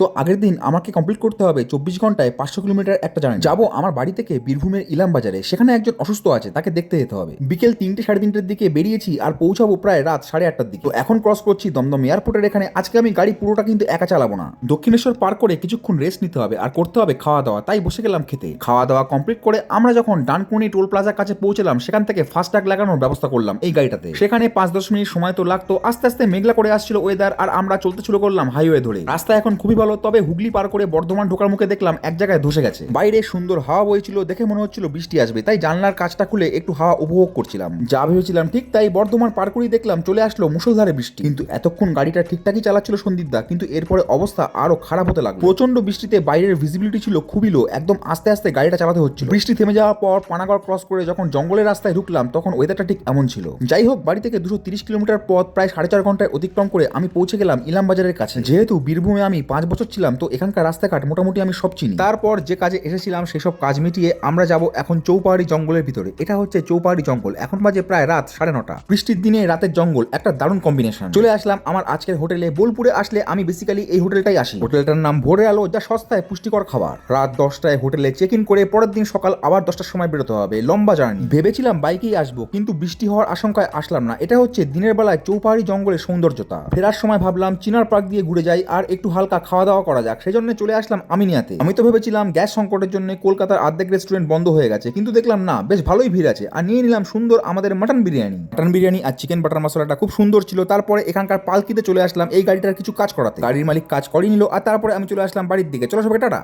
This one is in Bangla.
তো আগের দিন আমাকে কমপ্লিট করতে হবে 24 ঘন্টায় 500 কিলোমিটার একটা জার্নি। যাবো আমার বাড়ি থেকে বীরভূমের ইলাম বাজারে, সেখানে একজন অসুস্থ আছে, তাকে দেখতে যেতে হবে। বিকেল 3টে সাড়ে 3টের দিকে বেরিয়েছি আর পৌঁছাবো প্রায় রাত 8:30টার দিকে। তো এখন ক্রস করছি দমদম এয়ারপোর্টের এখানে। আজকে আমি গাড়ি পুরোটা কিন্তু একা চালাবো না, দক্ষিণেশ্বর পার করে কিছুক্ষণ রেস্ট নিতে হবে আর করতে হবে খাওয়া দাওয়া। তাই বসে গেলাম খেতে। খাওয়া দাওয়া কমপ্লিট করে আমরা যখন ডানকুনি টোল প্লাজার কাছে পৌঁছলাম, সেখান থেকে ফাস্ট্যাগ লাগানোর ব্যবস্থা করলাম এই গাড়িটাতে। সেখানে 5-10 মিনিট সময় তো লাগতো। আস্তে আস্তে মেঘলা করে আসছিল ওয়েদার আর আমরা চলতে শুরু করলাম হাইওয়ে ধরে। রাস্তা এখন খুবই ভালো, তবে হুগলি পার করে বর্ধমান ঢোকার মুখে দেখলাম এক জায়গায় ধসে গেছে। বাইরে সুন্দর হাওয়া বইছিল, দেখে মনে হচ্ছিল বৃষ্টি আসবে, তাই জানলার কাঁচটা খুলে একটু হাওয়া উপভোগ করছিলাম। যা ভেবেছিলাম ঠিক তাই, বর্ধমান পার করেই দেখলাম চলে আসলো মুষলধারে বৃষ্টি। কিন্তু এতক্ষণ গাড়িটা ঠিকঠাকই চালাচ্ছিল সন্দীপদা, কিন্তু এরপরে অবস্থা আরো খারাপ হতে লাগলো। প্রচন্ড বৃষ্টিতে বাইরের ভিজিবিলিটি ছিল খুবই লো, একদম আস্তে আস্তে গাড়িটা চালাতে হচ্ছিল। বৃষ্টি থেমে যাওয়ার পর পানাগড় ক্রস করে যখন জঙ্গলের রাস্তায় ঢুকলাম, তখন ওয়েদারটা ঠিক এমন ছিল। যাই হোক, বাড়ি থেকে 230 কিলোমিটার পথ প্রায় 4.5 ঘন্টায় অতিক্রম করে আমি পৌঁছে গেলাম ইলাম বাজারের কাছে। যেহেতু বীরভূমে আমি 5 বছর ছিলাম, তো এখানকার রাস্তাঘাট মোটামুটি আমি সব চিনি। তারপর যে কাজে এসেছিলাম সেসব কাজ মিটিয়ে আমরা যাব এখন চৌপাহাড়ি জঙ্গলের ভিতরে। এটা হচ্ছে চৌপাহাড়ি জঙ্গল। এখন বাজে প্রায় রাত 9:30। বৃষ্টির দিনে রাতের জঙ্গল একটা দারুণ কম্বিনেশন। চলে আসলাম আমার আজকের হোটেলে। বোলপুরে আসলে আমি বেসিক্যালি এই হোটেলটাই আসি। হোটেলটার নাম ভোরের আলো, যা সস্তায় পুষ্টিকর খাবার। রাত 10টায় হোটেলে চেক ইন করে পরের দিন সকাল আবার 10টার সময় বেরোতে হবে। লম্বা জার্নি। ভেবেছিলাম বাইকেই আসবো, কিন্তু বৃষ্টি হওয়ার আশঙ্কায় আসলাম না। এটা হচ্ছে দিনের বেলায় চৌপাহাড়ি জঙ্গলের সৌন্দর্যতা। ফেরার সময় ভাবলাম চিনার পার্ক দিয়ে ঘুরে যাই আর একটু হালকা খাওয়া দাওয়া করা যাক, সেজন্য চলে আসলাম আমিনিয়াতে। আমি তো ভেবেছিলাম গ্যাস সংকটের জন্য কলকাতার অর্ধেক রেস্টুরেন্ট বন্ধ হয়ে গেছে, কিন্তু দেখলাম না, বেশ ভালোই ভিড় আছে। আর নিয়ে নিলাম সুন্দর আমাদের মাটন বিরিয়ানি। মাটন বিরিয়ানি আর চিকেন বাটার মশলাটা খুব সুন্দর ছিল। তারপরে এখানকার পালকিতে চলে আসলাম এই গাড়িটার কিছু কাজ করাতে। গাড়ির মালিক কাজ করিয়ে নিল আর তারপরে আমি চলে আসলাম বাড়ির দিকে। চলো সবাই টাটা।